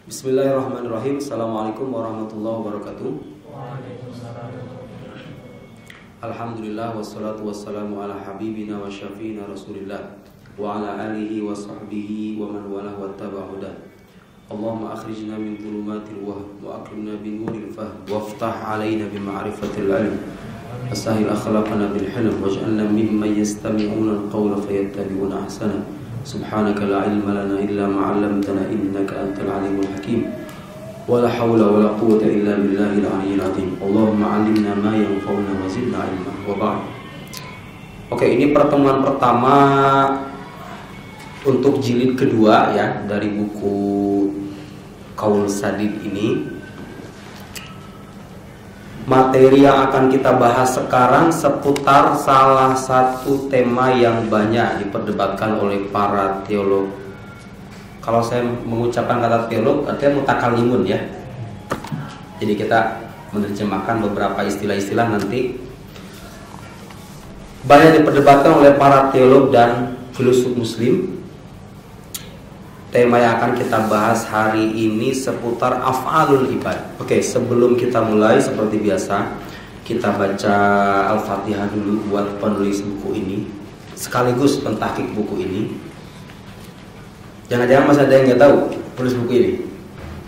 Bismillahirrahmanirrahim. Assalamualaikum warahmatullahi wabarakatuh. Alhamdulillah wassalatu wassalamu ala habibina wa syafiina Rasulillah wa ala alihi wa sahbihi wa man walah wattaba hudah. Allahumma akhrijna min dhulumatil wahm wa akrimna bi nuril fahm waftah alaina bi ma'rifatil ilm. Asahil akhlaqana bil hilm waj'alna mimman yastami'una al-qawla fayattabi'una ahsana. Subhanaka la ilma lana illa ma 'allamtana innaka antal alimul hakim. Wala hawla wala quwwata illa billahil aliyyil azim. Allahumma 'allimna ma yanfa'una wa zidna ilma. Wa ba'd. Oke, ini pertemuan pertama untuk jilid kedua ya dari buku Qaul Sadid ini. Materi yang akan kita bahas sekarang seputar salah satu tema yang banyak diperdebatkan oleh para teolog. Kalau saya mengucapkan kata teolog, artinya mutakallimun ya. Jadi kita menerjemahkan beberapa istilah-istilah nanti. Banyak diperdebatkan oleh para teolog dan filsuf muslim. Tema yang akan kita bahas hari ini seputar af'alul ibad. Oke, sebelum kita mulai seperti biasa, kita baca Al-Fatihah dulu buat penulis buku ini, sekaligus pentahqiq buku ini. Jangan-jangan masih ada yang nggak tahu penulis buku ini.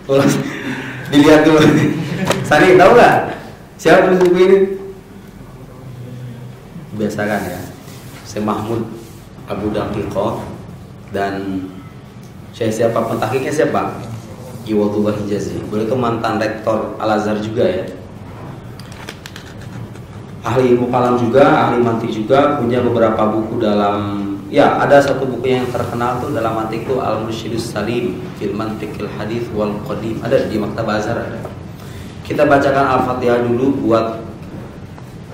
Tolong dilihat dulu. Sani, tahu nggak siapa penulis buku ini? Biasakan ya, Syekh Mahmud Abu Daqiqah. Dan siapa pentahqiqnya siapa? Iwadullah Hijazi. Beliau itu mantan rektor Al-Azhar juga ya. Ahli ilmu kalam juga, ahli mantik juga, punya beberapa buku dalam, ya ada satu buku yang terkenal tuh dalam mantik itu Al-Mursyidus Salim fil Mantiqil Hadits wal Qadim, ada di Maktab Azhar ada. Kita bacakan Al-Fatihah dulu buat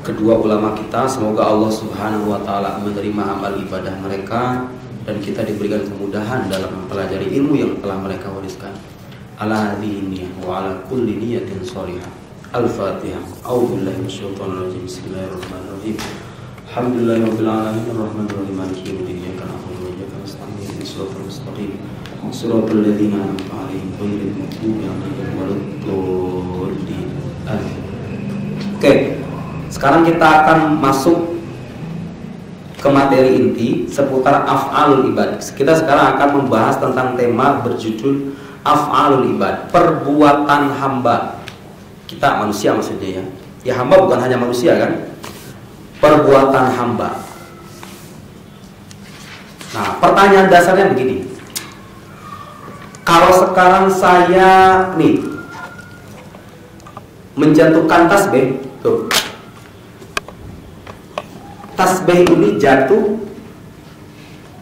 kedua ulama kita. Semoga Allah Subhanahu wa taala menerima amal ibadah mereka dan kita diberikan kemudahan dalam mempelajari ilmu yang telah mereka wariskan. Ala hadhihi wa ala kulli niyatin shalihah. Al-Fatihah. A'udzubillahi minasyaitonir rajim. Bismillahirrahmanirrahim. Alhamdulillahirabbil alamin arrahmanir rahim maliki yaumiddin. Iyyaka na'budu wa iyyaka nasta'in. Ihdinas siratal mustaqim. Shiratal ladzina an'amta 'alaihim ghairil maghdubi 'alaihim waladdallin. Oke. Sekarang kita akan masuk ke materi inti seputar af'alul ibad. Kita sekarang akan membahas tentang tema berjudul af'alul ibad, perbuatan hamba. Kita manusia maksudnya ya. Ya hamba bukan hanya manusia kan? Perbuatan hamba. Nah, pertanyaan dasarnya begini. Kalau sekarang saya nih menjatuhkan tasbih, tuh. Tasbih ini jatuh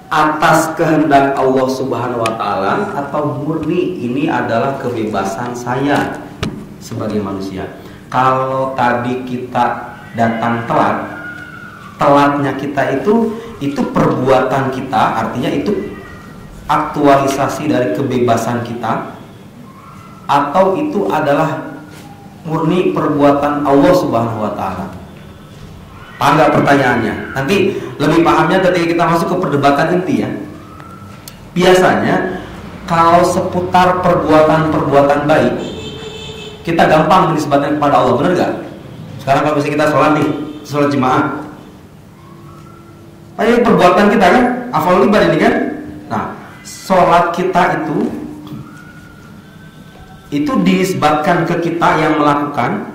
atas kehendak Allah Subhanahu wa taala atau murni ini adalah kebebasan saya sebagai manusia. Kalau tadi kita datang telat, telatnya kita itu perbuatan kita, artinya itu aktualisasi dari kebebasan kita, atau itu adalah murni perbuatan Allah Subhanahu wa taala. Paham nggak pertanyaannya? Nanti lebih pahamnya ketika kita masuk ke perdebatan inti ya. Biasanya kalau seputar perbuatan-perbuatan baik, kita gampang menisbatkan kepada Allah, benar nggak? Sekarang kalau misalnya kita sholat nih, sholat jemaah, ini perbuatan kita kan, afalul ibad ini kan. Nah, sholat kita itu dinisbatkan ke kita yang melakukan,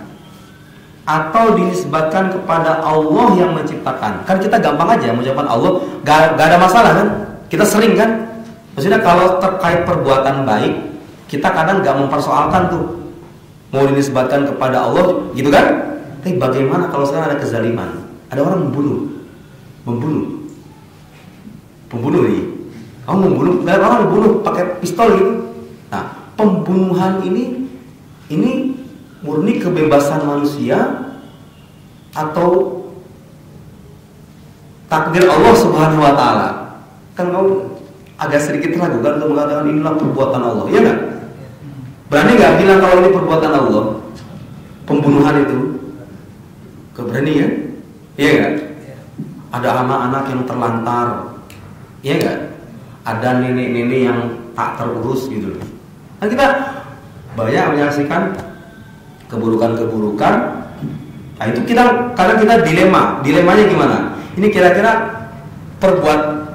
atau dinisbatkan kepada Allah yang menciptakan. Kan kita gampang aja mengucapkan Allah, gak ada masalah kan? Kita sering kan? Maksudnya kalau terkait perbuatan baik, kita kadang gak mempersoalkan tuh, mau dinisbatkan kepada Allah gitu kan? Tapi bagaimana kalau sekarang ada kezaliman? Ada orang membunuh nih. Kamu membunuh, dan orang membunuh pakai pistol gitu. Nah, pembunuhan ini murni kebebasan manusia atau takdir Allah Subhanahu wa taala? Kan kamu agak sedikit ragu kan untuk mengatakan inilah perbuatan Allah, iya enggak? Berani enggak bilang kalau ini perbuatan Allah? Pembunuhan itu. Berani ya? Iya enggak? Ada anak-anak yang terlantar. Iya enggak? Ada nenek-nenek yang tak terurus gitu loh. Kan kita banyak menyaksikan keburukan-keburukan. Nah itu kadang kita dilemanya gimana? Ini kira-kira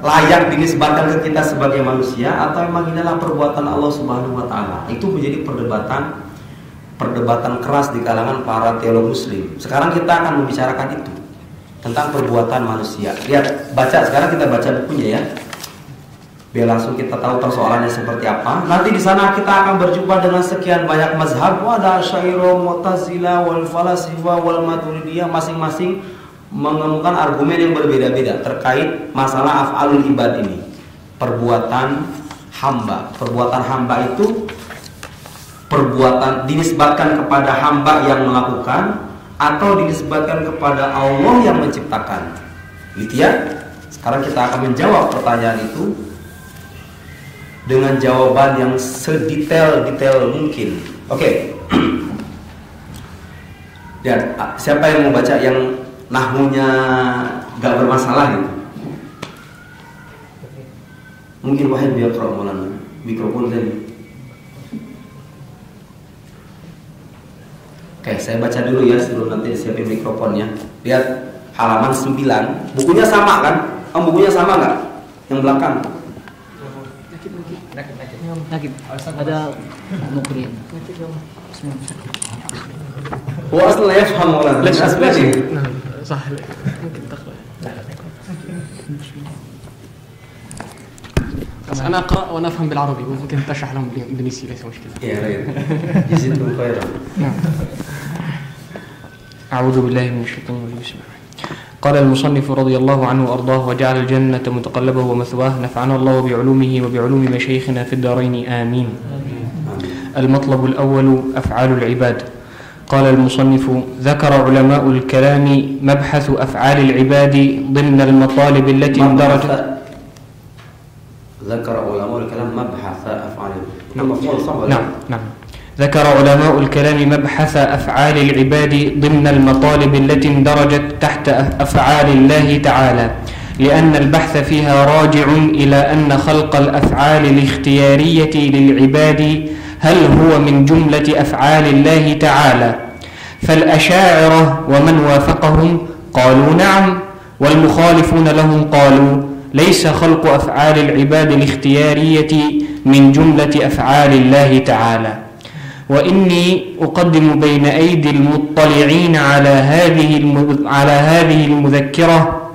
layak dinisbatkan ke kita sebagai manusia atau memang inilah perbuatan Allah Subhanahu wa taala? Itu menjadi perdebatan keras di kalangan para teolog muslim. Sekarang kita akan membicarakan itu, tentang perbuatan manusia. Lihat, sekarang kita baca bukunya ya. Biar langsung kita tahu persoalannya seperti apa. Nanti di sana kita akan berjumpa dengan sekian banyak mazhab. Ada Asy'ariyah, Mu'tazilah, wal Falasifah, wal Maturidiyah, masing-masing mengemukakan argumen yang berbeda-beda terkait masalah af'alul ibad ini. Perbuatan hamba. Perbuatan hamba itu perbuatan dinisbatkan kepada hamba yang melakukan atau dinisbatkan kepada Allah yang menciptakan. Gitu ya. Sekarang kita akan menjawab pertanyaan itu dengan jawaban yang sedetail mungkin. Oke. Dan siapa yang mau baca yang nahmunya gak bermasalah gitu? Mungkin Wahid biar Maulana mikrofon tadi. Oke, saya baca dulu ya sebelum nanti siapin mikrofonnya. Lihat halaman 9. Bukunya sama kan? Bukunya sama nggak? Yang belakang. Nakib. Ada mukrin. هو أصلا لا يفهم ولا لا أسباني. صح ممكن تقرأ. بس أنا أقرأ وأنا أفهم بالعربي وممكن تشرح لهم بالإنجليزي ليس مشكلة. يا ريت. جزاكم خيرا. أعوذ بالله من الشيطان الرجيم. قال المصنف رضي الله عنه وأرضاه وجعل الجنة متقلبه ومثواه نفعنا الله بعلومه وبعلوم مشايخنا في الدارين آمين. المطلب الأول أفعال العباد. قال المصنف ذكر علماء الكلام مبحث أفعال العباد ضمن المطالب التي اندرجت. ذكر علماء الكلام مبحث أفعال نعم. ذكر علماء الكلام مبحث أفعال العباد ضمن المطالب التي اندرجت تحت أفعال الله تعالى، لأن البحث فيها راجع إلى أن خلق الأفعال الاختيارية للعباد هل هو من جملة أفعال الله تعالى؟ فالأشاعرة ومن وافقهم قالوا نعم، والمخالفون لهم قالوا ليس خلق أفعال العباد الاختيارية من جملة أفعال الله تعالى. وإني أقدم بين أيدي المطلعين على هذه المذكرة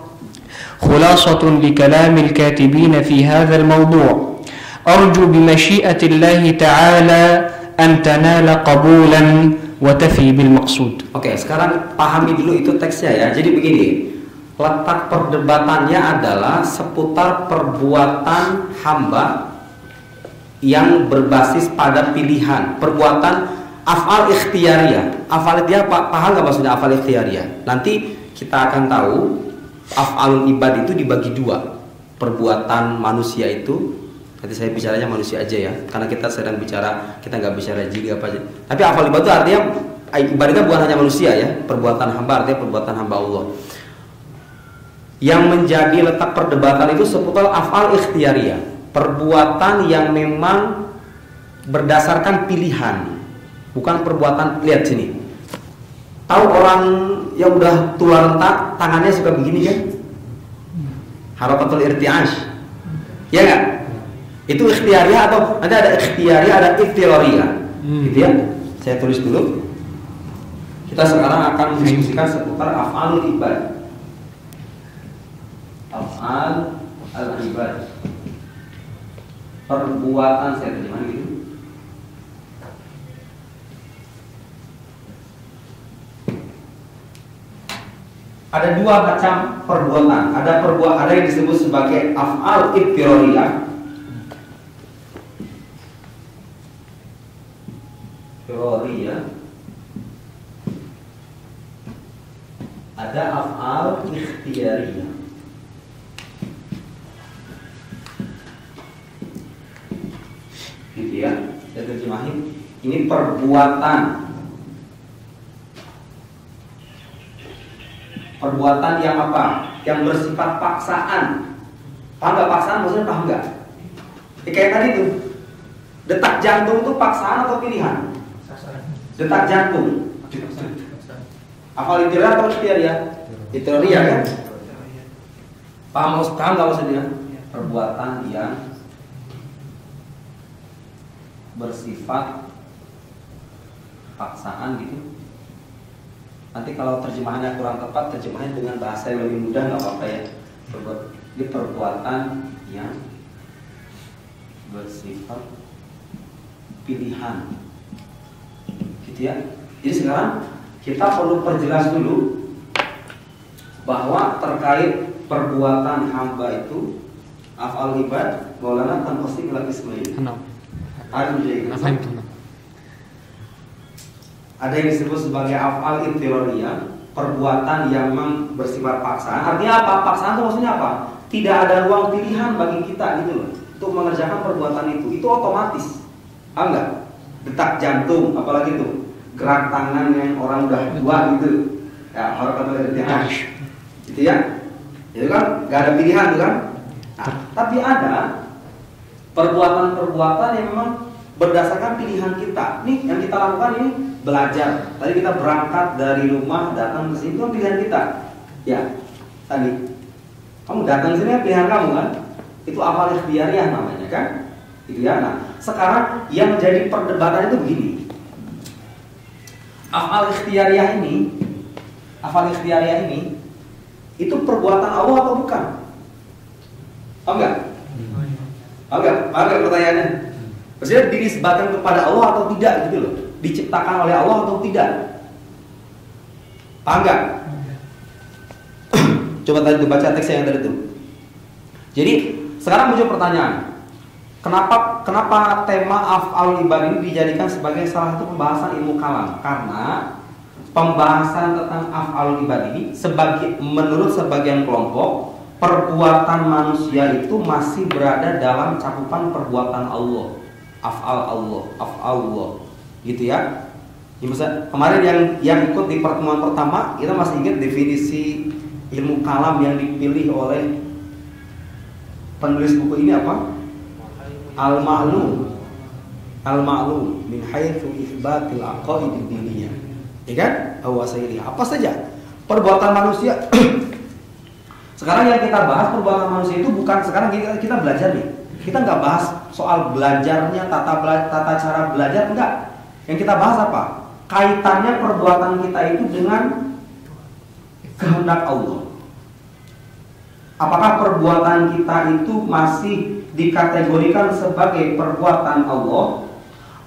خلاصة لكلام الكاتبين في هذا الموضوع، أرجو بمشيئة الله تعالى أن تنال قبولا وتفي بالمقصود. Oke, sekarang pahami dulu itu teksnya ya. Jadi begini, letak perdebatannya adalah seputar perbuatan hamba yang berbasis pada pilihan, perbuatan af'al ikhtiyariyah. Af'al ikhtiyariyah, paham nggak maksudnya af'al ikhtiyariyah? Nanti kita akan tahu af'alul ibad itu dibagi dua. Perbuatan manusia itu, nanti saya bicaranya manusia aja ya, karena kita sedang bicara, kita nggak bicara jin apa aja. Tapi af'al ibad itu artinya ibadahnya bukan hanya manusia ya, perbuatan hamba artinya perbuatan hamba Allah. Yang menjadi letak perdebatan itu seputar af'al ikhtiyariyah, perbuatan yang memang berdasarkan pilihan, bukan perbuatan. Lihat sini, tahu orang yang udah tua rentak tangannya suka begini kan, harakatul irti'ash, ya nggak? Itu ikhtiyariyah atau nanti ada ikhtiyariyah, ada iftirariyah, gitu ya. Saya tulis dulu. Kita sekarang akan mendiskusikan seputar af'alul ibad. Af'al al-ibad, perbuatan, saya terjemahkan gitu. Ada dua macam perbuatan. Ada yang disebut sebagai af'al iftirariyah. Ada af'al ikhtiyariyah. Gitu ya, saya terjemahin. Ini perbuatan yang apa? Yang bersifat paksaan. Paham nggak paksaan? Maksudnya paham nggak? Kayak tadi tuh, Detak jantung itu paksaan atau pilihan? Detak jantung. Hafal ikhtiar atau ikhtiar ya? Ikhtiar kan? Paham nggak maksudnya? Perbuatan yang bersifat paksaan gitu. Nanti kalau terjemahannya kurang tepat, terjemahannya dengan bahasa yang lebih mudah nggak apa-apa ya. Ini perbuatan yang bersifat pilihan, gitu ya. Jadi sekarang kita perlu perjelas dulu bahwa terkait perbuatan hamba itu af'al ibad maulana tanqasim ila qismain. Ada yang disebut sebagai af'al idtirariyah, perbuatan yang memang bersifat paksaan. Artinya apa? Paksaan itu maksudnya apa? Tidak ada ruang pilihan bagi kita gitu loh untuk mengerjakan perbuatan itu. Itu otomatis. Paham nggak? Detak jantung, apalagi itu gerak tangan yang orang udah tua gitu. Ya, harus kata gitu ya. Itu kan nggak ada pilihan tuh kan. Nah, tapi ada perbuatan-perbuatan yang memang berdasarkan pilihan kita. Nih yang kita lakukan ini belajar. Tadi kita berangkat dari rumah datang ke sini itu kan pilihan kita. Ya, tadi kamu datang ke sini pilihan kamu kan. Itu af'al ikhtiyariyah namanya kan. Gitu ya. Nah, sekarang yang jadi perdebatan itu begini. Af'al ikhtiyariyah ini itu perbuatan Allah atau bukan? Paham enggak? Paham enggak pertanyaannya? Maksudnya dinisbatkan kepada Allah atau tidak gitu loh. Diciptakan oleh Allah atau tidak? Paham enggak? Coba tadi baca teks yang tadi itu. Jadi sekarang muncul pertanyaan. Kenapa tema af'al ibad ini dijadikan sebagai salah satu pembahasan ilmu kalam? Karena pembahasan tentang af'al ibad ini menurut sebagian kelompok, perbuatan manusia itu masih berada dalam cakupan perbuatan Allah. Af'al Allah, gitu ya. Kemarin yang ikut di pertemuan pertama, kita masih ingat definisi ilmu kalam yang dipilih oleh penulis buku ini apa? Al-ma'lum min haitsu itsbatil aqaidid diniyah. Ya kan? Awasaili. Apa saja perbuatan manusia. Sekarang yang kita bahas perbuatan manusia itu bukan sekarang kita belajar nih. Kita nggak bahas soal belajarnya, tata cara belajar, enggak. Yang kita bahas apa? Kaitannya perbuatan kita itu dengan kehendak Allah. Apakah perbuatan kita itu masih dikategorikan sebagai perbuatan Allah,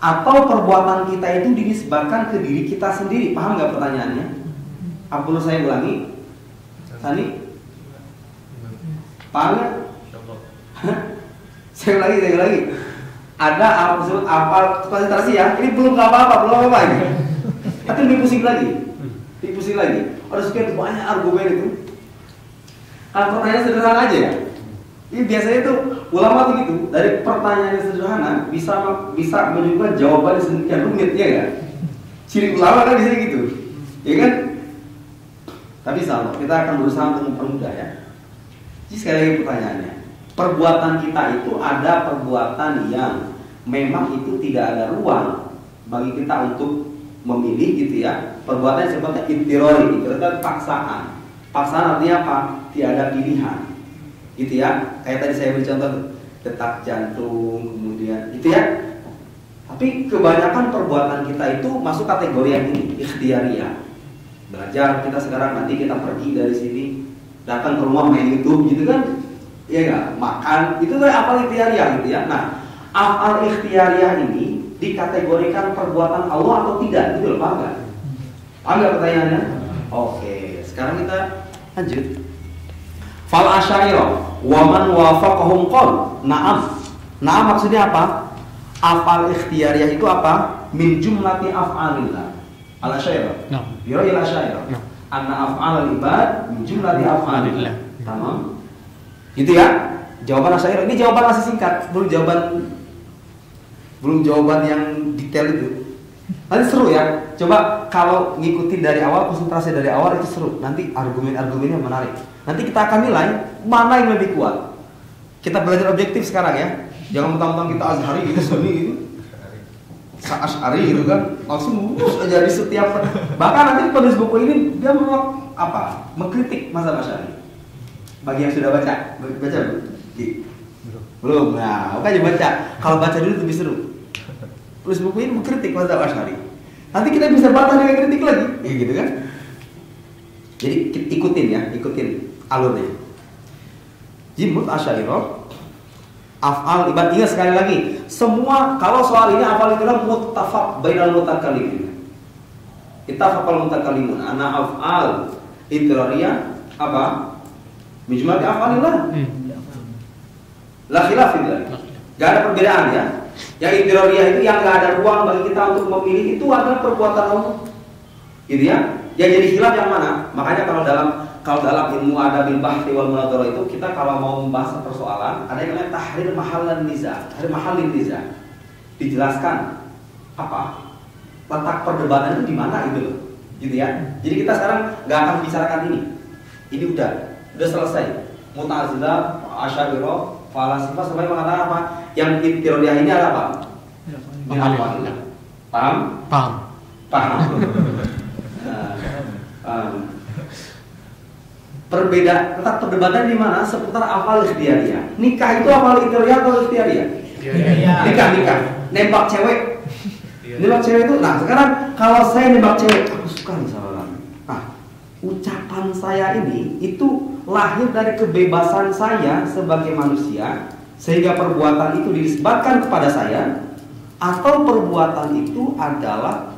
atau perbuatan kita itu dinisbatkan ke diri kita sendiri? Paham nggak pertanyaannya? Apa perlu saya ulangi? Sani? Paham nggak? Saya ulangi. Ada apa konsentrasi ya? Ini belum apa-apa ini. Tapi lebih pusing lagi. Ada sekian banyak argumen itu. Kalau pertanyaan sederhana aja ya. Ini biasanya itu ulama tuh gitu, dari pertanyaan yang sederhana bisa menunjukkan jawaban yang sedemikian rumit, ya kan? Ciri ulama kan biasanya gitu, ya kan? Tapi insyaallah kita akan berusaha untuk mempermudah ya. Jadi sekali lagi pertanyaannya, perbuatan kita itu ada perbuatan yang memang itu tidak ada ruang bagi kita untuk memilih gitu ya. Perbuatan yang sifatnya idtirari, itu adalah paksaan. Paksaan artinya apa? Tiada pilihan. Gitu ya, kayak tadi saya beri contoh detak jantung, kemudian gitu ya. Tapi kebanyakan perbuatan kita itu masuk kategori yang ini, ikhtiyariyah. Belajar kita sekarang, nanti kita pergi dari sini, datang ke rumah main YouTube gitu kan, ya nggak? Makan, itu tuh af'al ikhtiyariyah gitu ya. Nah, af'al ikhtiyariyah ini dikategorikan perbuatan Allah atau tidak, gitu loh, paham nggak? Paham nggak pertanyaannya? Oke, sekarang kita lanjut. Fal asy'ariyah wa man wafaqahum qol na'am. Na'am maksudnya apa? Af'al ikhtiyariyah itu apa? Min jumlati af'alillah. Al asy'ariyah. Nah, yuril asy'ariyah. Anna af'alal ibad min jumlati af'alillah. Tamam. Itu ya. Jawaban asy'ariyah. Ini jawaban masih singkat, belum jawaban yang detail itu. Nanti seru ya. Coba kalau ngikutin dari awal, konsentrasi dari awal itu seru. Nanti argumen-argumennya menarik. Nanti kita akan nilai mana yang lebih kuat. Kita belajar objektif sekarang ya. Jangan mentang-mentang kita Azhari gitu, Sunni gitu, Asy'ari gitu kan, langsung lurus aja di setiap. Bahkan nanti penulis buku ini dia mengkritik mazhab Asy'ari. Bagi yang sudah baca belum? Nah, makanya baca. Kalau baca dulu lebih seru. Penulis buku ini mengkritik mazhab Asy'ari. Nanti kita bisa bantah dengan kritik lagi, gitu kan? Jadi ikutin alurnya. Jimut Asy'ariyah af'al ibad. Ingat sekali lagi, semua kalau soal ini af'al itu adalah muttafaq bainal mutakallimin. Ittafaqal mutakallimun ana af'al idrariyah apa? Bijma'ati af'alillah. La khilaf itu. Enggak ada perbedaan ya. Yang idrariyah itu yang enggak ada ruang bagi kita untuk memilih, itu adalah perbuatan Allah. Gitu ya. Yang jadi khilaf yang mana? Makanya kalau dalam ilmu adabil bahthi wal munadharah itu kita kalau mau membahas persoalan ada yang namanya tahrir mahallin niza. Dijelaskan apa letak perdebatan itu di mana itu loh. Gitu ya. Jadi kita sekarang nggak akan bicarakan ini. Ini udah selesai. Mu'tazilah, Asy'ariyah, falasifah sampai mengatakan apa? Yang idrariyah ini adalah apa? Paham. Letak perdebatan di mana seputar afal ikhtiyariyah. Nikah itu afal ikhtiyariyah atau ikhtiyariyah? Nikah. Nembak cewek itu. Nah sekarang kalau saya nembak cewek, aku suka nih sama kamu. Nah, ucapan saya ini itu lahir dari kebebasan saya sebagai manusia, sehingga perbuatan itu dinisbatkan kepada saya, atau perbuatan itu adalah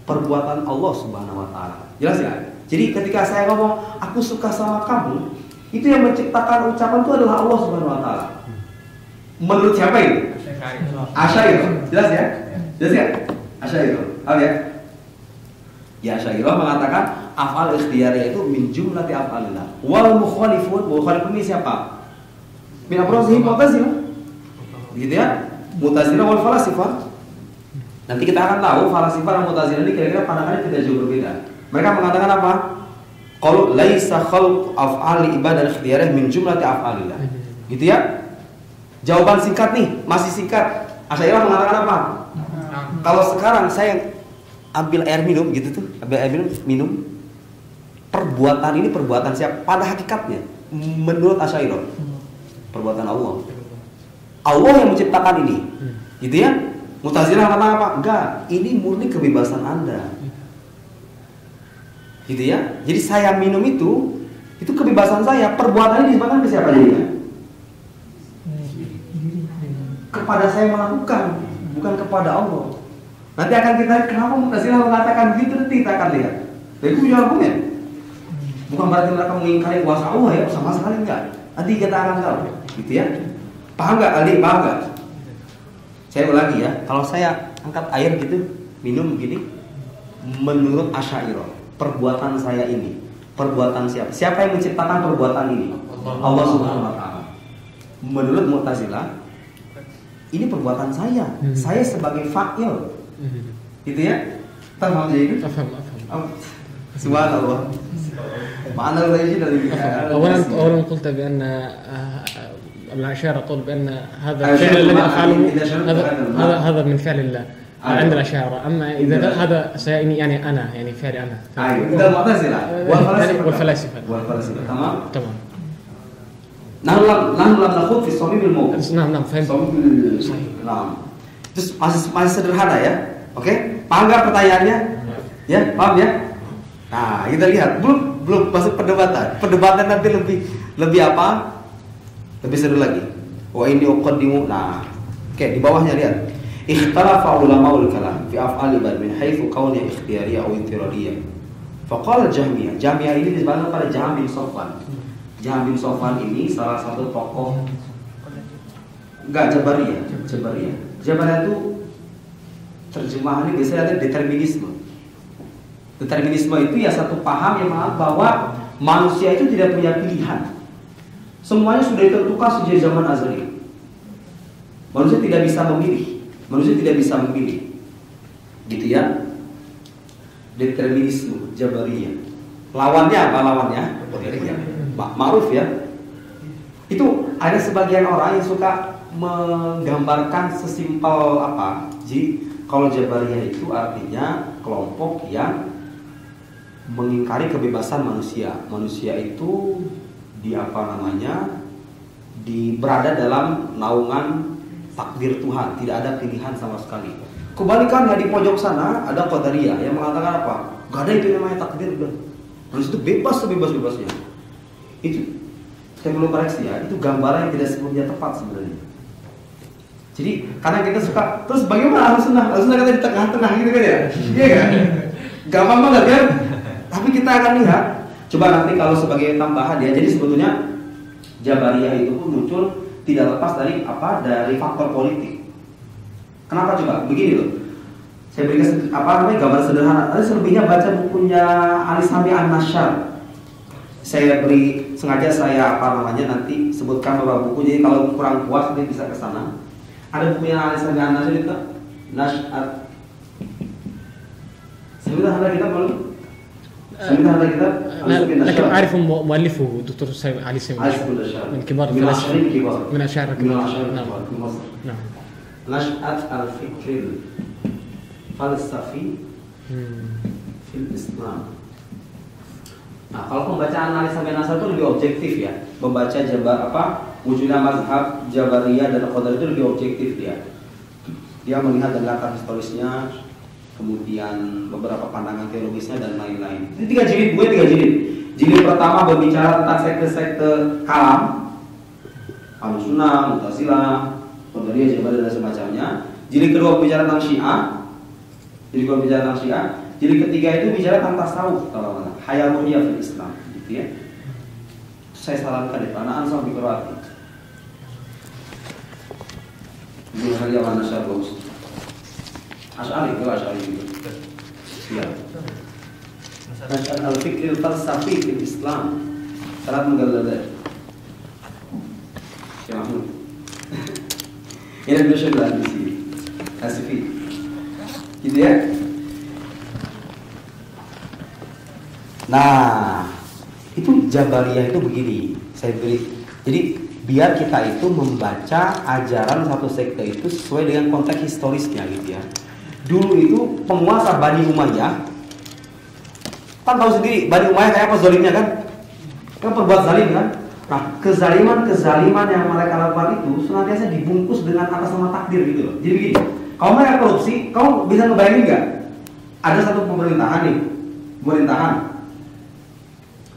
perbuatan Allah Subhanahu wa taala. Jelas ya? Jadi ketika saya ngomong aku suka sama kamu, itu yang menciptakan ucapan itu adalah Allah Subhanahu wa taala. Menurut siapa ini? Asy'ariyah. Jelas ya? Asy'ariyah. Oke ya? Ya, Asy'ariyah mengatakan af'al ikhtiyariyah itu min jumlati af'alillah. Wal mukhalifun ini siapa? Min afrasihi Mu'tazilah. Gitu ya? Mu'tazilah wal falasifah. Nanti kita akan tahu falasifah dan Mu'tazilah ini kira-kira pandangannya tidak jauh berbeda. Mereka mengatakan apa? Qalu laisa khalq af'ali ibadah ikhtiyariyah min jumlati af'alillah. Gitu ya? Jawaban singkat nih, masih singkat. Asy'ariyah mengatakan apa? Kalau sekarang saya ambil air minum gitu tuh, minum. Perbuatan ini perbuatan siapa? Pada hakikatnya menurut Asy'ariyah perbuatan Allah. Allah yang menciptakan ini. Gitu ya? Mu'tazilah mengatakan apa? Enggak, ini murni kebebasan Anda. Gitu ya. Jadi saya minum itu kebebasan saya. Perbuatannya disebabkan ke siapa jadinya? Kepada saya melakukan, bukan kepada Allah. Nanti akan kita lihat kenapa Mu'tazilah mengatakan begitu, nanti kita akan lihat. Tapi itu punya argumen. Bukan berarti mereka mengingkari kuasa Allah ya, sama sekali enggak. Nanti kita akan tahu, gitu ya. Paham enggak Ali? Paham enggak? Saya ulangi ya. Kalau saya angkat air gitu, minum begini, menurut Asy'ariyah perbuatan saya ini, perbuatan siapa? Siapa yang menciptakan perbuatan ini? Allah Subhanahu wa taala. Menurut Mu'tazilah, ini perbuatan saya. Saya sebagai fa'il. Gitu ya? Paham jadi itu? Subhanallah. Ma'ana al-ghayb dari أولا قلت بأن الأشاعرة تقول بأن هذا الفعل الذي أفعله هذا من فعل الله عند الأشاعرة. أما إذا هذا يعني أنا يعني فعلي أنا. إذا المعتزلة والفلاسفة. تمام. نحن لم نخوض في صميم الموضوع. نعم فهمت. Nah, terus masih sederhana ya, oke? Paham nggak pertanyaannya? Ya, paham ya? Nah, kita lihat belum masuk perdebatan nanti lebih apa? Lebih seru lagi. Wa ini uqaddimu. Nah, oke, di bawahnya lihat. Ikhtalafa ulama'ul kalam fi af'al ibad min haitsu kauniyah ikhtiyariyah aw intiradiyah. Faqala Jahmiyah. Jahmiyah ini disebut pada Jahm bin Safwan. Jahm bin Safwan ini salah satu tokoh Jabariyah. Jabariyah itu terjemahannya biasanya ada determinisme. Determinisme itu ya satu paham yang mengatakan bahwa manusia itu tidak punya pilihan. Semuanya sudah ditentukan sejak zaman azali. Manusia tidak bisa memilih. Gitu ya. Determinisme Jabariyah. Lawannya apa lawannya? Ma'ruf ya. Itu ada sebagian orang yang suka menggambarkan sesimpel apa? Jadi kalau Jabariyah itu artinya kelompok yang mengingkari kebebasan manusia. Manusia itu berada dalam naungan takdir Tuhan, tidak ada pilihan sama sekali. Kebalikannya di pojok sana ada Qadariyah yang mengatakan apa? Gak ada itu namanya takdir, udah. Manusia itu bebas sebebas-bebasnya. Itu saya perlu koreksi ya, itu gambaran yang tidak sepenuhnya tepat sebenarnya. Jadi karena kita suka, terus bagaimana Ahlussunnah kata di tengah-tengah gitu kan ya? Iya kan? Gampang banget kan? Tapi kita akan lihat, coba nanti kalau sebagai tambahan ya. Jadi sebetulnya Jabariyah itu pun muncul tidak lepas dari apa? Dari faktor politik. Kenapa coba? Begini loh. Saya berikan gambar sederhana. Nanti selebihnya baca bukunya Ali Sami An-Nasyar. Saya sengaja nanti sebutkan beberapa buku. Jadi kalau kurang puas nanti bisa ke sana. Ada buku yang Ali Sami An-Nasyar itu Nash'at. Sebentar ada kitab belum? لكن أعرف مؤلفه دكتور علي سامي من كبار من أشاعرة نعم نشأة الفكر الفلسفي في الإسلام. Nah, kalau pembacaan Ali Sami An-Nasyar itu lebih objektif ya, membaca wujudnya mazhab Jabariyah dan Qadariyah itu lebih objektif dia melihat dari latar historisnya, kemudian beberapa pandangan teologisnya dan lain-lain. Ini 3 jilid, bukunya 3 jilid. Jilid pertama berbicara tentang sekte-sekte kalam, Ahlussunnah, Mu'tazilah, Qadariyah, Jabariyah dan semacamnya. Jilid kedua berbicara tentang Syiah. Jilid ketiga itu bicara tentang tasawuf, Hayaliyah fil Islam, gitu ya. Saya sarankan di tanah ansam di Quraati. Ini hal yang mana saya bagus. Asy'ari gitu. Ya. Nash'at al-fikr al-falsafi fil Islam. Syarat menggalada. Ya Mahmud. Ini sudah di sini. Asifi. Gitu ya. Nah, itu Jabariyah itu begini. Saya beri. Jadi biar kita itu membaca ajaran satu sekte itu sesuai dengan konteks historisnya gitu ya. Dulu itu penguasa Bani Umayyah, kan tahu sendiri Bani Umayyah kayak apa zalimnya kan? Kan berbuat zalim kan? Nah, kezaliman yang mereka lakukan itu senantiasa dibungkus dengan atas nama takdir gitu loh. Jadi begini, kalau mereka korupsi, kamu bisa ngebayangin nggak? Ada satu pemerintahan.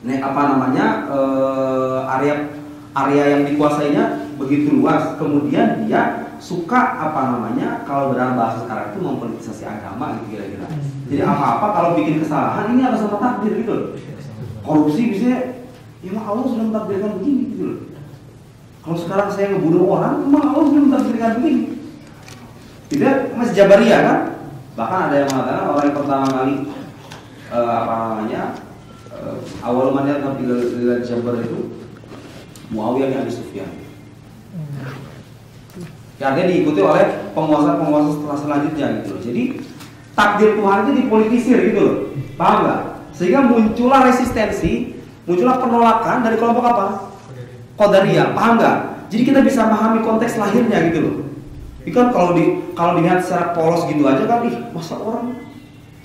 Ini area yang dikuasainya begitu luas, kemudian dia suka kalau dalam bahasa sekarang itu mempolitisasi agama gitu kira-kira. Jadi apa-apa kalau bikin kesalahan ini atas nama takdir gitu loh. Korupsi bisa, ya Allah sudah mentakdirkan begini gitu loh. Kalau sekarang saya ngebunuh orang, memang Allah sudah mentakdirkan begini. Tidak masih Jabariyah kan? Bahkan ada yang mengatakan orang yang pertama kali awal mandat Nabi Jabar itu Muawiyah bin Abi Sufyan. Ya, dia diikuti oleh penguasa-penguasa selanjutnya gitu loh. Jadi takdir Tuhan itu dipolitisir gitu loh. Paham nggak? Sehingga muncullah resistensi, muncullah penolakan dari kelompok apa? Qadariyah. Paham nggak? Jadi kita bisa memahami konteks lahirnya gitu loh. Ini kan kalau dilihat secara polos gitu aja kan, masa orang,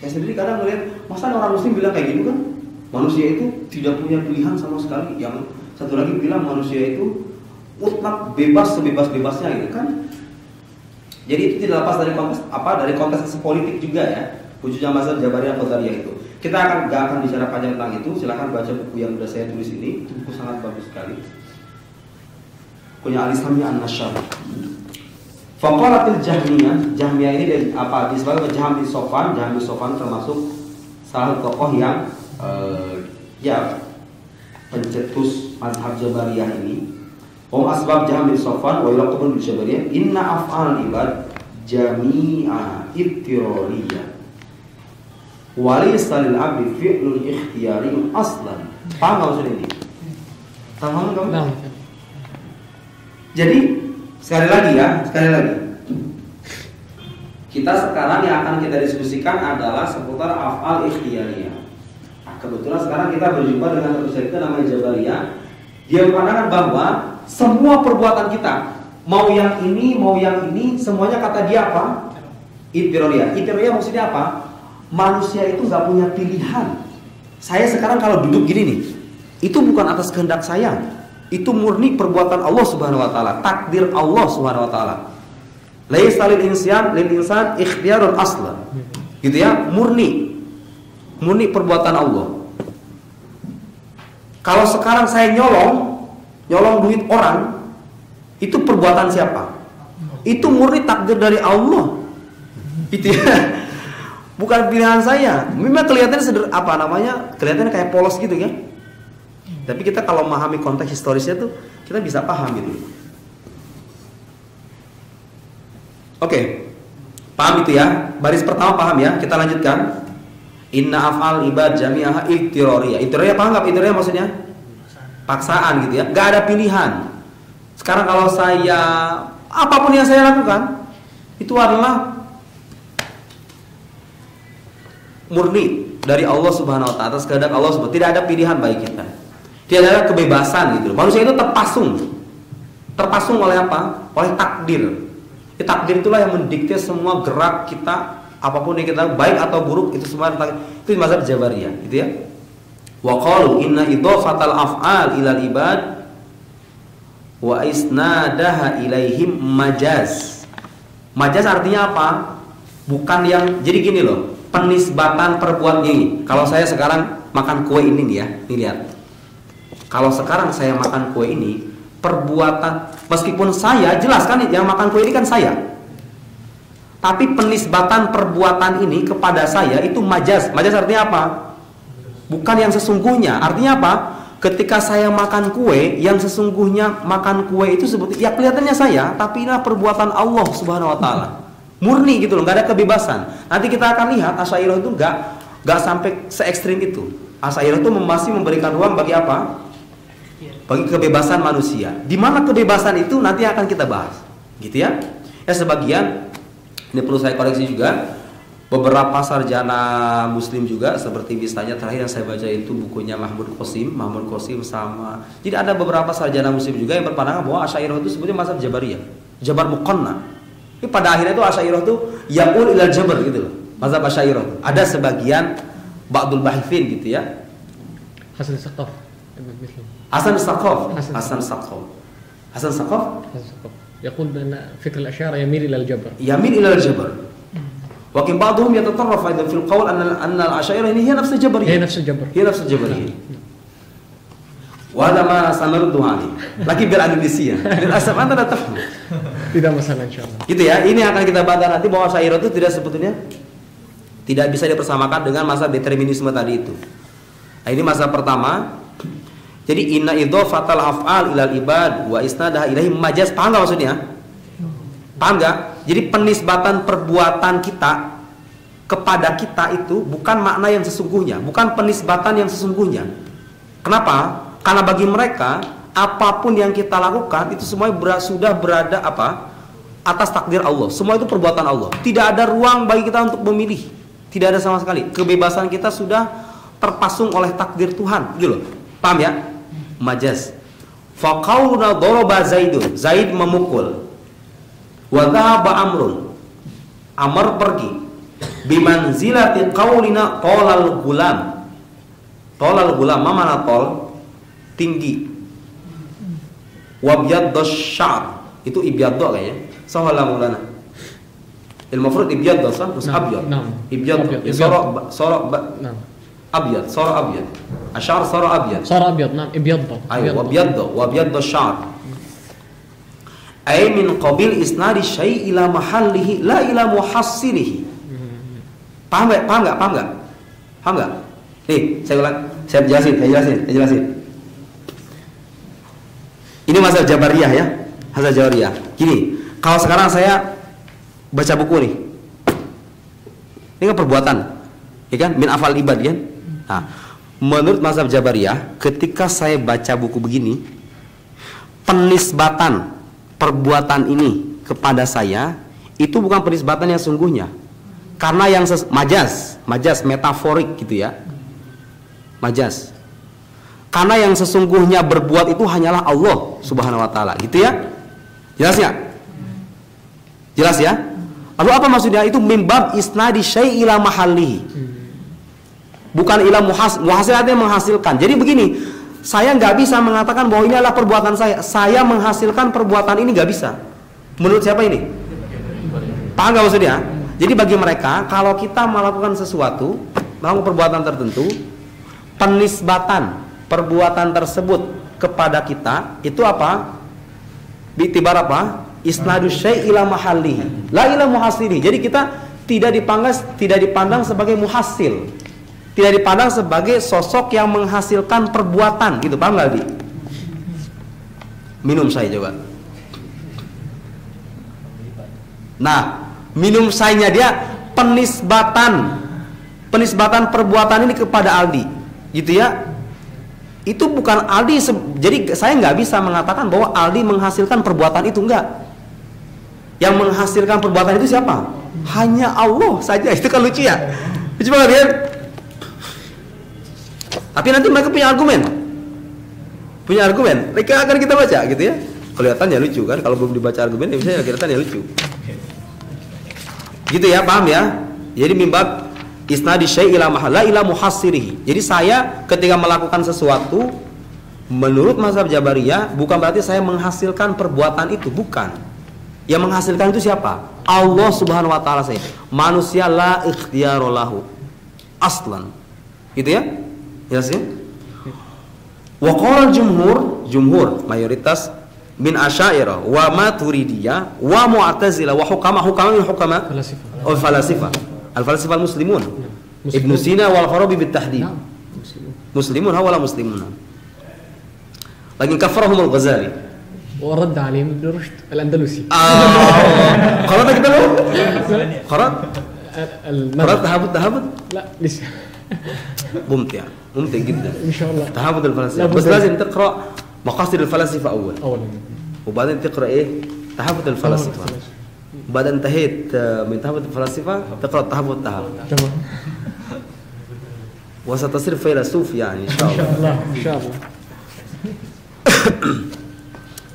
saya sendiri kadang ngeliat, masa orang muslim bilang kayak gitu kan? Manusia itu tidak punya pilihan sama sekali. Yang satu lagi bilang manusia itu mutlak bebas sebebas-bebasnya gitu kan. Jadi itu tidak lepas dari konteks politik juga ya. Wujudnya mazhab Jabariyah Qadariyah itu. Kita gak akan bicara panjang tentang itu. Silahkan baca buku yang sudah saya tulis ini. Itu buku sangat bagus sekali. Punya Ali Sami An-Nasyar. Faqalatil Jahmiyah ini disebut Jahm bin Sofwan. Jahm bin Sofwan termasuk salah satu tokoh yang pencetus mazhab Jabariyah ini. Asbab Jahm bin Sofwan wa ilaqabun bil Jabariyah inna af'al ibad jami'a ittirariyah wa laysa lil 'abdi fi'lun ikhtiyari aslan. Paham enggak maksud ini? Paham kamu? Jadi sekali lagi kita sekarang yang akan kita diskusikan adalah seputar af'al ikhtiyariyah. Nah, kebetulan sekarang kita berjumpa dengan satu sekte namanya Jabariyah. Dia berpandangan bahwa semua perbuatan kita mau yang ini, semuanya kata dia apa? Idtiroriyah. Idtiroriyah maksudnya apa? Manusia itu nggak punya pilihan. Saya sekarang kalau duduk gini nih, itu bukan atas kehendak saya. Itu murni perbuatan Allah Subhanahu wa taala, takdir Allah Subhanahu wa taala. Laisa lil insan ikhtiyarun aslan. Gitu ya, murni perbuatan Allah. Kalau sekarang saya nyolong duit orang, itu perbuatan siapa? Itu murni takdir dari Allah. Itu ya. Bukan pilihan saya. Memang kelihatannya kelihatannya kayak polos gitu kan. Tapi kita kalau memahami konteks historisnya tuh kita bisa paham gitu. Oke. Paham itu ya? Baris pertama paham ya? Kita lanjutkan. Inna af'al ibad jami'aha idtiroriyah. Idtiroriyah paham nggak? Idtiroriyah maksudnya paksaan gitu ya. Nggak ada pilihan. Sekarang kalau saya apapun yang saya lakukan itu adalah murni dari Allah Subhanahu wa taala, atas kehendak Allah Subhanahu. Tidak ada pilihan bagi kita. Tidak ada kebebasan gitu. Manusia itu terpasung oleh apa? Oleh takdir. Takdir itulah yang mendikte semua gerak kita, apapun yang kita baik atau buruk itu semua takdir. Itu mazhab Jabariyah, gitu ya. Wa qalu inna idhafatal af'al ilal ibad wa isnadaha ilaihim majaz. Majaz artinya apa? Bukan yang jadi gini loh. Penisbatan perbuatan ini. Kalau saya sekarang makan kue ini nih ya, nih lihat. Kalau sekarang saya makan kue ini, perbuatan meskipun saya jelas kan yang makan kue ini kan saya. Tapi penisbatan perbuatan ini kepada saya itu majaz. Majaz artinya apa? Bukan yang sesungguhnya. Artinya apa? Ketika saya makan kue, yang sesungguhnya makan kue itu sebetulnya ya kelihatannya saya, tapi ini perbuatan Allah Subhanahu wa taala. Murni gitu loh, nggak ada kebebasan. Nanti kita akan lihat Asy'ariyah itu nggak sampai se ekstrim itu. Asy'ariyah itu masih memberikan ruang bagi apa? Bagi kebebasan manusia. Di mana kebebasan itu nanti akan kita bahas, gitu ya. Ya sebagian ini perlu saya koreksi juga. Beberapa sarjana Muslim juga seperti misalnya terakhir yang saya baca itu bukunya Mahmud Qasim sama. Jadi ada beberapa sarjana Muslim juga yang berpandangan bahwa Asy'ariyah itu sebetulnya mazhab Jabariyah, Jabar Muqanna. Ini pada akhirnya itu Asy'ariyah itu yaqul ilal Jabar gitu loh. Mazhab Asy'ariyah. Ada sebagian ba'dul bahitsin gitu ya. Hasan Saqaf. Hasan Saqaf. يقول بأن فكر الأشاعرة يميل إلى الجبر. Wakin ba'dhum yatatarraf aidan fil qawl anna al-Asy'ariyah ini hiya nafs al-Jabariyah. Hiya nafs al-Jabariyah. Wa hada ma sanaruddu alaihi. Lagi biar Indonesia. Lil'asaf anta la tafham. Tidak masalah insyaallah. Gitu ya. Ini akan kita bahas nanti bahwa Asy'ariyah itu tidak bisa dipersamakan dengan mazhab determinisme tadi itu. Nah, ini mazhab pertama. Jadi inna idhafatal af'al ilal ibad wa isnadaha ilaihim majaz. Paham enggak maksudnya? Paham enggak? Jadi penisbatan perbuatan kita kepada kita itu bukan makna yang sesungguhnya, bukan penisbatan yang sesungguhnya. Kenapa? Karena bagi mereka apapun yang kita lakukan itu semuanya sudah berada apa? Atas takdir Allah. Semua itu perbuatan Allah. Tidak ada ruang bagi kita untuk memilih. Tidak ada sama sekali. Kebebasan kita sudah terpasung oleh takdir Tuhan. Gitu loh. Paham ya? Majaz. Faqauna daraba Zaidun. Zaid memukul. Wa dhahaba Amrun. Amr pergi. Bimanzilati qaulina tolal gulam. Tolal gulam, mana tol? Tinggi. Wabyaddash syar. Itu ibyaddo kayaknya. Sahala mulana. Al-mafrud ibyaddo sah? Abyad. Ibyaddo. Sorok abyad. Sorok abyad. Asyar sorok abyad. Sorok abyad. Nah, ibyaddo. Ayo, wabyaddo syar. Ay min qabil isnadi syai' ila mahallihi la ila muhassilihi. Paham enggak? Nih, saya jelasin. Ini mazhab Jabariyah ya. Mazhab Jabariyah. Gini, kalau sekarang saya baca buku nih. Ini kan perbuatan. Ya kan? Min afal ibad kan? Nah, menurut mazhab Jabariyah, ketika saya baca buku begini, penisbatan perbuatan ini kepada saya itu bukan penisbatan yang sungguhnya, karena yang majaz metaforik gitu ya, majaz. Karena yang sesungguhnya berbuat itu hanyalah Allah Subhanahu wa taala, gitu ya. Jelas nggak? Jelas ya? Lalu apa maksudnya? Itu mimbab isnadi syai' ila mahallihi. Bukan ila muhasil artinya menghasilkan. Jadi begini, saya nggak bisa mengatakan bahwa ini adalah perbuatan saya. Saya menghasilkan perbuatan ini nggak bisa. Menurut siapa ini? Paham nggak maksudnya? Jadi bagi mereka, kalau kita melakukan sesuatu, melakukan perbuatan tertentu, penisbatan perbuatan tersebut kepada kita itu apa? Bi'tibar apa? Isnadu syai' ila mahallihi, la ila muhasilihi. Jadi kita tidak dipandang sebagai muhasil, tidak dipandang sebagai sosok yang menghasilkan perbuatan, gitu. Paham nggak, Bi? Minum saya coba. Nah, minum sayanya dia penisbatan perbuatan ini kepada Aldi, gitu ya. Itu bukan Aldi, jadi saya nggak bisa mengatakan bahwa Aldi menghasilkan perbuatan itu, enggak. Yang menghasilkan perbuatan itu siapa? Hanya Allah saja. Itu kan lucu ya. Lucu banget ya. Tapi nanti mereka punya argumen. Mereka akan kita baca gitu ya. Kelihatannya lucu kan. Kalau belum dibaca argumen ya bisa kelihatannya lucu. Gitu ya, paham ya? Jadi mimbab isnadi syai' ila mahalla ila muhassirihi. Jadi saya ketika melakukan sesuatu menurut mazhab Jabariyah bukan berarti saya menghasilkan perbuatan itu, bukan. Yang menghasilkan itu siapa? Allah Subhanahu wa taala saja. Manusia la ikhtiyara lahu aslan. Gitu ya? Jelas ya? Wa qala jumhur mayoritas min Asy'ariyah wa Maturidiyah wa Mu'tazilah wa hukama falasifa. Al-falasifa muslimun. Ibnu Sina wal Farabi bitahdid. Muslimun hawala muslimun. Lakin kafarahum al-Ghazali. ورد عليهم ابن رشد الأندلسي. قرأت كتابه؟ قرأت تهابط؟ لا لسه. ممتع جدا. إن شاء الله. تهابط الفلاسفة. بس لازم تقرأ مقاصد الفلاسفة أولا. وبعدين تقرأ إيه؟ تهابط الفلاسفة. بعد انتهيت من تهابط الفلاسفة تقرأ تهابط. تمام. وستصير فيلسوف يعني إن شاء الله. إن شاء الله.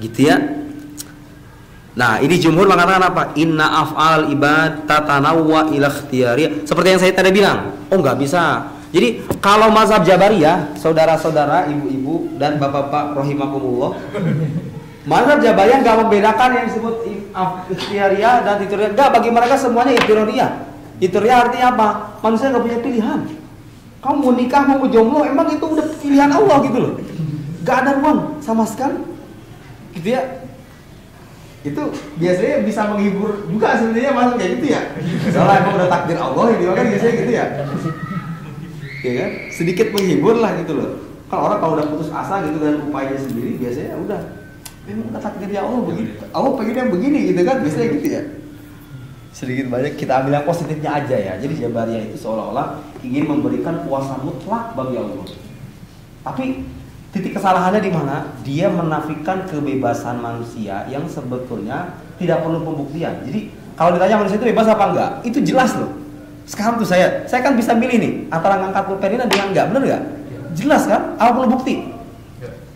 Gitu ya. Nah, ini jumhur mengatakan apa? Inna af'al ibad tatanawwa ila ikhtiyari. Seperti yang saya tadi bilang. Oh, nggak bisa. Jadi kalau mazhab Jabariyah, saudara-saudara, ibu-ibu dan bapak-bapak rahimakumullah, mazhab Jabariyah nggak membedakan yang disebut ikhtiyariyah dan itiriyah. Nggak, bagi mereka semuanya itiriyah. Itiriyah artinya apa? Manusia nggak punya pilihan. Kamu mau nikah, mau jomblo, emang itu udah pilihan Allah gitu loh. Nggak ada ruang sama sekali. Gitu ya. Itu biasanya bisa menghibur juga sebenarnya masuk kayak gitu ya. Soalnya emang udah takdir Allah ini kan biasanya gitu ya. Ya kan? Sedikit menghibur lah gitu loh. Kalau orang kalau udah putus asa gitu dengan upayanya sendiri biasanya udah memang udah takdirnya Allah begitu. Allah pengen yang begini gitu kan, biasanya gitu ya. Sedikit banyak kita ambil yang positifnya aja ya. Jadi Jabariyah itu seolah-olah ingin memberikan kuasa mutlak bagi Allah. Tapi titik kesalahannya di mana? Dia menafikan kebebasan manusia yang sebetulnya tidak perlu pembuktian. Jadi kalau ditanya manusia itu bebas apa enggak? Itu jelas loh. Sekarang tuh saya kan bisa milih nih antara ngangkat pulpen ini dengan enggak, bener enggak? Jelas kan? Apa perlu bukti?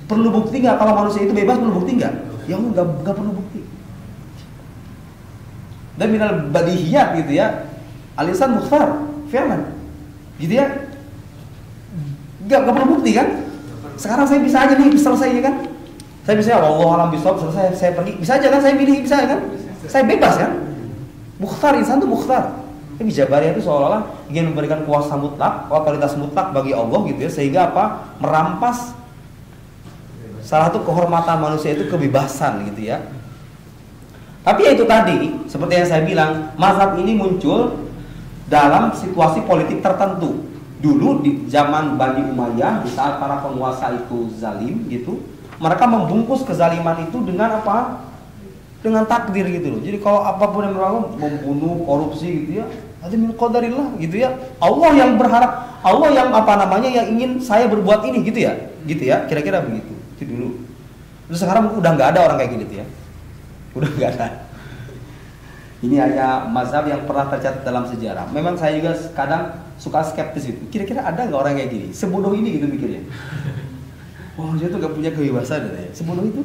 Perlu bukti enggak kalau manusia itu bebas, perlu bukti enggak? Ya enggak perlu bukti. Dan minal badihiyat gitu ya. Al-insan mukhtar, fi'lan. Gitu ya. Enggak perlu bukti kan? Sekarang saya bisa aja nih selesai ya kan? Saya bisa Allah alam bisawab, selesai saya pergi, bisa aja kan, saya pilih, bisa kan? Saya bebas kan? Mukhtar, insan itu mukhtar. Tapi Jabariyah itu seolah-olah ingin memberikan kuasa mutlak, otoritas mutlak bagi Allah gitu ya, sehingga apa? Merampas salah satu kehormatan manusia itu kebebasan gitu ya. Tapi ya itu tadi, seperti yang saya bilang, mazhab ini muncul dalam situasi politik tertentu. Dulu di zaman Bani Umayyah, di saat para penguasa itu zalim gitu, mereka membungkus kezaliman itu dengan apa? Dengan takdir gitu loh. Jadi kalau apapun yang mereka membunuh, korupsi gitu ya, ada min qadarillah gitu ya. Allah yang berharap, Allah yang yang ingin saya berbuat ini gitu ya. Gitu ya, kira-kira begitu. Itu dulu. Terus sekarang udah nggak ada orang kayak gitu ya. Udah nggak ada. Ini hanya mazhab yang pernah tercatat dalam sejarah. Memang saya juga kadang suka skeptis itu. Kira-kira ada nggak orang kayak gini? Sebodoh ini gitu mikirnya. Wah, dia tuh nggak punya kebebasan ya. Sebodoh itu,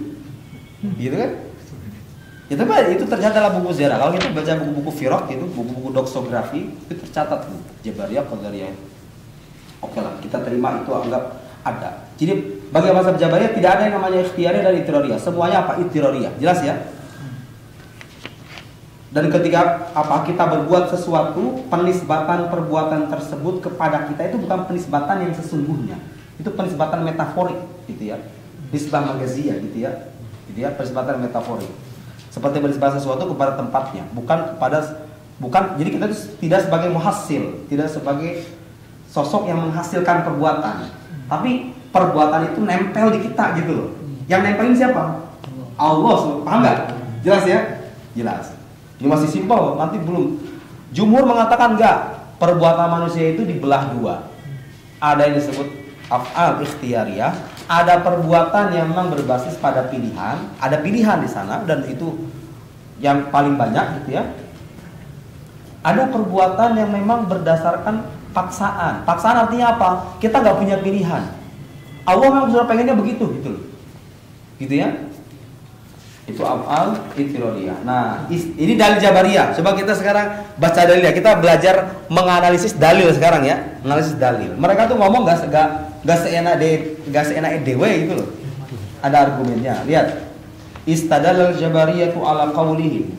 gitu kan? Ya tapi itu tercatat dalam buku sejarah. Kalau kita baca buku-buku firaq itu, buku-buku doksografi itu tercatat tuh Jabariyah, Qadariyah. Oke lah, kita terima itu anggap ada. Jadi bagi mazhab Jabariyah tidak ada yang namanya ikhtiyariyah dan ittirariyah. Semuanya apa? Ittirariyah. Jelas ya? Dan ketika kita berbuat sesuatu, penisbatan perbuatan tersebut kepada kita itu bukan penisbatan yang sesungguhnya. Itu penisbatan metaforik gitu ya. Nisbah magaziyah gitu ya. Gitu ya, penisbatan metaforik. Seperti menisbah sesuatu kepada tempatnya, jadi kita tidak sebagai muhasil, tidak sebagai sosok yang menghasilkan perbuatan, tapi perbuatan itu nempel di kita gitu loh. Yang nempelin siapa? Allah, paham nggak? Jelas ya? Jelas. Ini masih simpel, nanti belum. Jumhur mengatakan enggak, perbuatan manusia itu dibelah dua. Ada yang disebut af'al ikhtiyariyah, ada perbuatan yang memang berbasis pada pilihan, ada pilihan di sana dan itu yang paling banyak gitu ya. Ada perbuatan yang memang berdasarkan paksaan. Paksaan artinya apa? Kita nggak punya pilihan. Allah memang sudah pengennya begitu gitu loh. Gitu ya. Itu af'al ittirariyah. Nah, ini dalil Jabariyah. Coba kita sekarang baca dalilnya. Kita belajar menganalisis dalil sekarang ya. Analisis dalil. Mereka tuh ngomong gak seenak dewe gitu loh. Ada argumennya. Lihat. Istadallal Jabariyatu ala qawlihim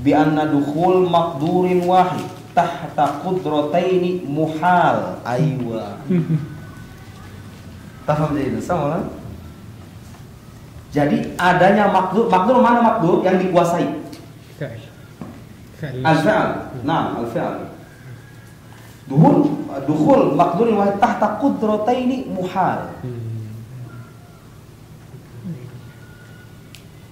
bi anna dukhul maqdurin wahid tahta qudrataini muhal. Aywa. Paham jadi sama? Jadi adanya makdur mana makdur yang dikuasai? Al-fi'al. Nah, al-fi'al. Dukhul makdurin wahid tahta qudrataini muhal.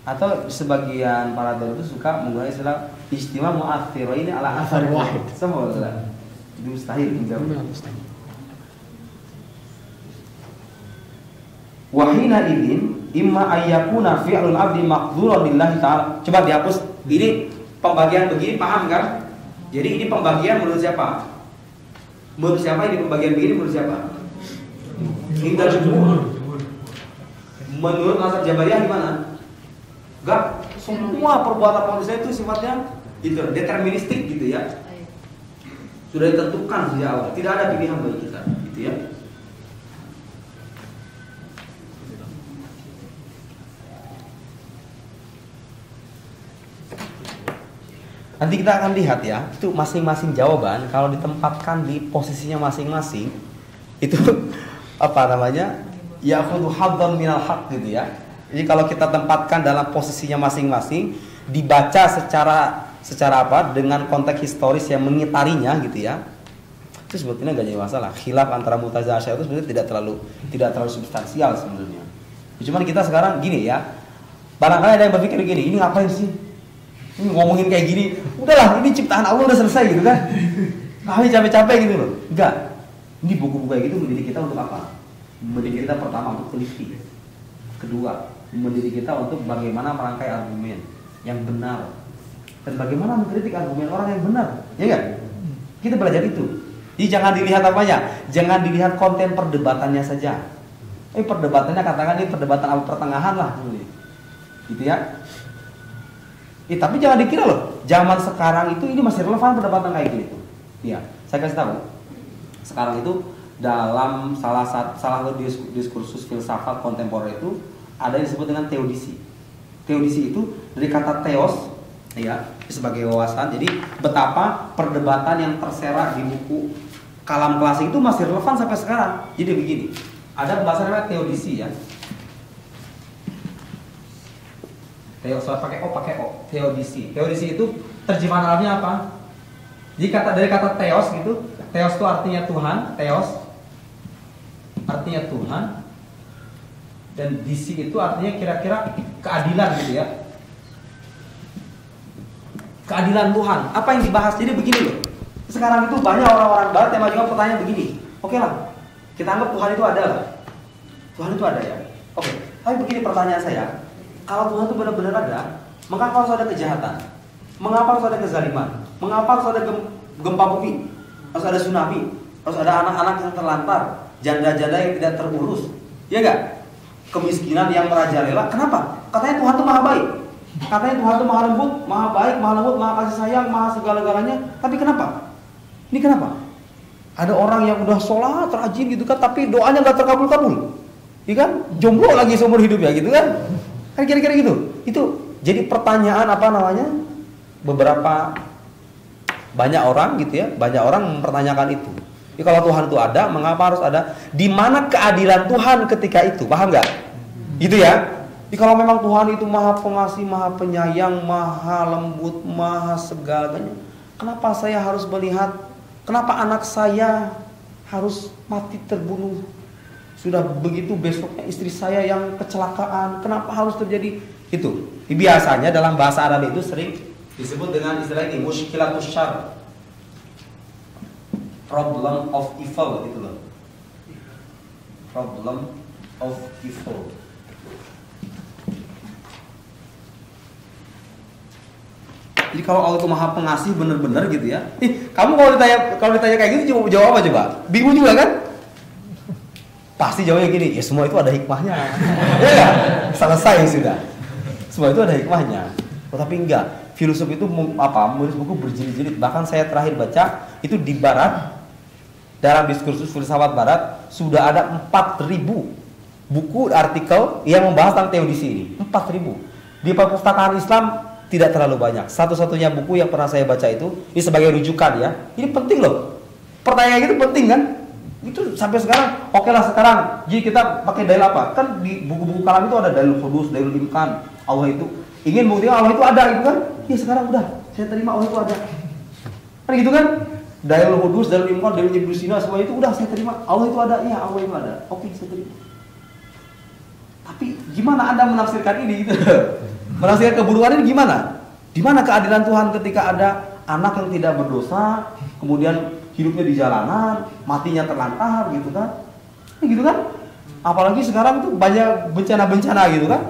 Atau sebagian para dosen itu suka menggunakan istilah istimewa mu'athiraini ala athar wahid. Sama betul. Itu mustahil menjawab. Wahina idin imma ayyakuna fi'lul abdi maqduran lillahi ta'ala. Coba dihapus. Ini pembagian begini, paham kan? Jadi ini pembagian menurut siapa? Menurut siapa ini pembagian begini menurut siapa? Hingga jumhur. Menurut mazhab Jabariyah gimana? Enggak, semua perbuatan manusia itu sifatnya itu deterministik gitu ya. Sudah ditentukan sejak awal, tidak ada pilihan bagi kita, gitu ya. Nanti kita akan lihat ya, itu masing-masing jawaban kalau ditempatkan di posisinya masing-masing itu apa namanya? Ya'khudhu haddan minal haqq gitu ya. Jadi kalau kita tempatkan dalam posisinya masing-masing, dibaca secara apa? Dengan konteks historis yang mengitarinya gitu ya. Itu sebetulnya gak jadi masalah. Khilaf antara Mu'tazilah Asy'ariyah itu sebenarnya tidak terlalu substansial sebenarnya. Cuman kita sekarang gini ya. Barangkali ada yang berpikir gini, ini ngapain sih? Ini ngomongin kayak gini. Udahlah, ini ciptaan Allah udah selesai gitu kan. Kami capek-capek gitu loh. Enggak. Ini buku-buku kayak gitu mendidik kita untuk apa? Mendidik kita pertama untuk teliti. Kedua, mendidik kita untuk bagaimana merangkai argumen yang benar dan bagaimana mengkritik argumen orang yang benar, ya kan? Kita belajar itu. Jadi jangan dilihat apanya, jangan dilihat konten perdebatannya saja. Perdebatannya katakan ini perdebatan pertengahan lah, gitu ya. Tapi jangan dikira loh, zaman sekarang itu ini masih relevan perdebatan kayak gitu. Ya, saya kasih tahu. Sekarang itu dalam salah satu diskursus filsafat kontemporer itu ada yang disebut dengan teodisi. Teodisi itu dari kata theos ya, sebagai wawasan. Jadi betapa perdebatan yang terserak di buku kalam klasik itu masih relevan sampai sekarang. Jadi begini, ada bahasa namanya teodisi ya. Theos pakai o. Teodisi. Teodisi itu terjemahan Arabnya apa? Jadi dari kata theos gitu. Theos itu artinya Tuhan, theos artinya Tuhan. Dan disi itu artinya kira-kira keadilan gitu ya. Keadilan Tuhan. Apa yang dibahas? Jadi begini loh. Sekarang itu banyak orang-orang barat yang menjawab pertanyaan begini. Oke lah, kita anggap Tuhan itu ada lah. Tuhan itu ada ya. Oke. Tapi begini pertanyaan saya. Kalau Tuhan itu benar-benar ada, mengapa harus ada kejahatan? Mengapa harus ada kezaliman? Mengapa harus ada gempa bumi? Harus ada tsunami? Harus ada anak-anak yang terlantar? Janda-janda yang tidak terurus? Ya enggak? Kemiskinan yang merajalela. Kenapa? Katanya Tuhan itu maha baik. Katanya Tuhan itu maha lembut, maha baik, maha lembut, maha kasih sayang, maha segala-galanya. Tapi kenapa? Ini kenapa? Ada orang yang udah sholat, rajin gitu kan, tapi doanya nggak terkabul-kabul. Iya kan? Jomblo lagi seumur hidupnya gitu kan? Kan kira-kira gitu. Itu jadi pertanyaan beberapa banyak orang gitu ya, banyak orang mempertanyakan itu. Jadi kalau Tuhan itu ada, mengapa harus ada? Di mana keadilan Tuhan ketika itu? Paham nggak? Gitu ya. Jadi kalau memang Tuhan itu maha pengasih, maha penyayang, maha lembut, maha segalanya, kenapa saya harus melihat? Kenapa anak saya harus mati terbunuh? Sudah begitu besoknya istri saya yang kecelakaan. Kenapa harus terjadi itu? Biasanya dalam bahasa Arab itu sering disebut dengan istilah ini, mushkilatus syarr, problem of evil gitu loh. Problem of evil. Jadi kalau Allah itu maha pengasih bener-bener gitu ya. Kamu kalau ditanya kayak gitu jawab apa coba? Bingung juga kan? Pasti jawabnya gini, ya semua itu ada hikmahnya. Ya enggak? Selesai sudah. Semua itu ada hikmahnya. Tapi enggak. Filosof itu menulis buku berjilid-jilid. Bahkan saya terakhir baca itu di barat, dalam diskursus filsafat barat sudah ada 4.000 buku artikel yang membahas tentang teodisi ini. 4.000. Di perpustakaan Islam tidak terlalu banyak. Satu-satunya buku yang pernah saya baca itu, ini sebagai rujukan ya. Ini penting loh. Pertanyaan itu penting kan? Itu sampai sekarang. Oke lah sekarang. Jadi kita pakai dalil apa? Kan di buku-buku kalam itu ada dalil hudus, dalil imkan. Allah itu ingin buktikan Allah itu ada gitu kan? Ya sekarang udah. Saya terima Allah itu ada. Kan gitu kan? Dalil hudus, dalil imkan, dalil Ibnu Sina, semua itu udah saya terima. Allah itu ada. Iya, Allah itu ada. Oke, saya terima. Tapi gimana Anda menafsirkan ini gitu? Menafsirkan keburukan ini gimana? Di mana keadilan Tuhan ketika ada anak yang tidak berdosa, kemudian hidupnya di jalanan, matinya terlantar gitu kan? Gitu kan? Apalagi sekarang tuh banyak bencana-bencana gitu kan?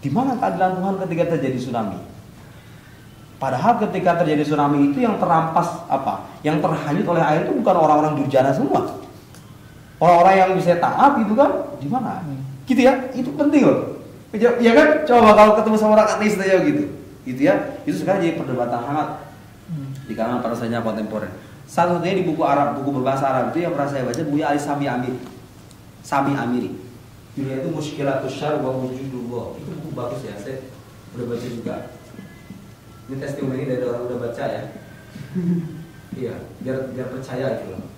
Di mana keadilan Tuhan ketika terjadi tsunami? Padahal ketika terjadi tsunami itu yang terampas apa? Yang terhanyut oleh air itu bukan orang-orang durjana semua. Orang-orang yang bisa taat gitu kan? Di mana? Gitu ya? Itu penting loh. Ya kan? Coba kalau ketemu sama orang ateis aja gitu. Gitu ya. Itu sekarang jadi perdebatan hangat di kalangan para sarjana kontemporer. Satu-satunya di buku Arab, buku berbahasa Arab itu yang pernah saya baca bukunya Ali Sami Amiri. Sami Amiri. Judulnya itu Mushkilatus Syarr wa Wujudullah. Itu buku bagus ya, saya udah baca juga. Ini testimoni dari orang udah baca ya. Iya, biar percaya gitu loh.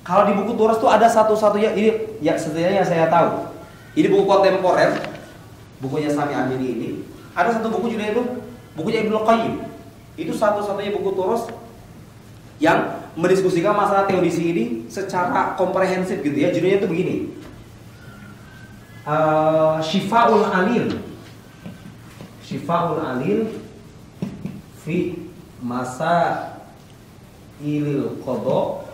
Kalau di buku Turas tuh ada satu-satunya ini ya setidaknya yang saya tahu. Ini buku kontemporer, bukunya Sami Amiri ini. Ada satu buku judulnya itu bukunya Ibnu Qayyim. Itu satu-satunya buku Turas yang mendiskusikan masalah teodisi ini secara komprehensif gitu ya. Judulnya itu begini. Syifa'ul Alil. Syifa'ul Alil fi masa ilil qada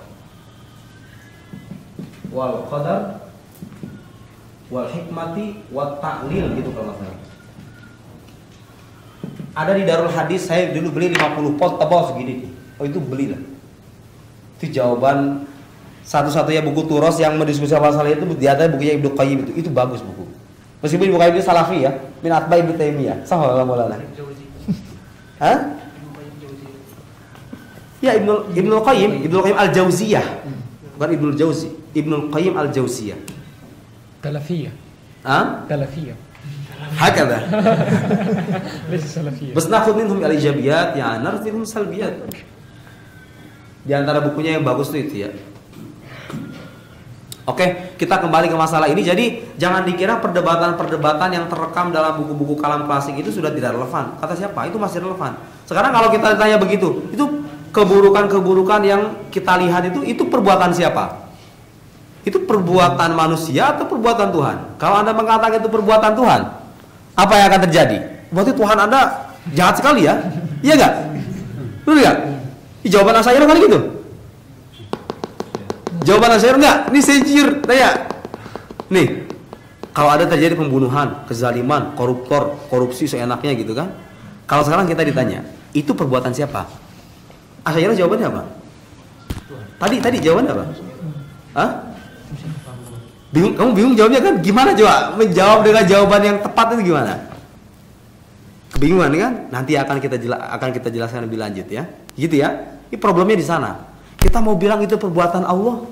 wal qadar wal hikmati wat ta'lil gitu kalau nggak salah. Ada di Darul Hadis, saya dulu beli 50 pot tebal segini. Oh itu belilah. Itu jawaban satu-satunya buku Turos yang mendiskusikan masalah itu di atas bukunya Ibnu Qayyim itu bagus buku. Meskipun Ibnu Qayyim itu salafi ya, min atba'i Ibnu Taimiyah. Sahih Maulana. Hah? Ya Ibnu Qayyim Al-Jauziyah. Bukan Ibnu Jauzi, Ibnu Qayyim Al-Jauziyah. Salafiyah. Hah? Salafiyah. Hakada. Lesa salafiyah. Bas nakhud minhum al-ijabiyat ya narfidhum salbiyat. Di antara bukunya yang bagus itu ya. Oke, kita kembali ke masalah ini. Jadi jangan dikira perdebatan-perdebatan yang terekam dalam buku-buku kalam klasik itu sudah tidak relevan. Kata siapa? Itu masih relevan. Sekarang kalau kita tanya begitu, itu keburukan-keburukan yang kita lihat itu perbuatan siapa? Itu perbuatan manusia atau perbuatan Tuhan? Kalau Anda mengatakan itu perbuatan Tuhan, apa yang akan terjadi? Berarti Tuhan Anda jahat sekali ya? Iya enggak? Betul enggak? Jawaban Asy'ariyah kan gitu. Jawaban Asy'ariyah enggak? Ini saya jujur tanya. Nih, kalau ada terjadi pembunuhan, kezaliman, koruptor, korupsi seenaknya gitu kan? Kalau sekarang kita ditanya, itu perbuatan siapa? Asy'ariyah jawabannya apa? Tadi jawabannya apa? Hah? Bingung, kamu bingung jawabnya kan? Gimana coba menjawab dengan jawaban yang tepat itu gimana? Kebingungan kan? Nanti akan kita jelaskan lebih lanjut ya. Gitu ya. Ini problemnya di sana. Kita mau bilang itu perbuatan Allah,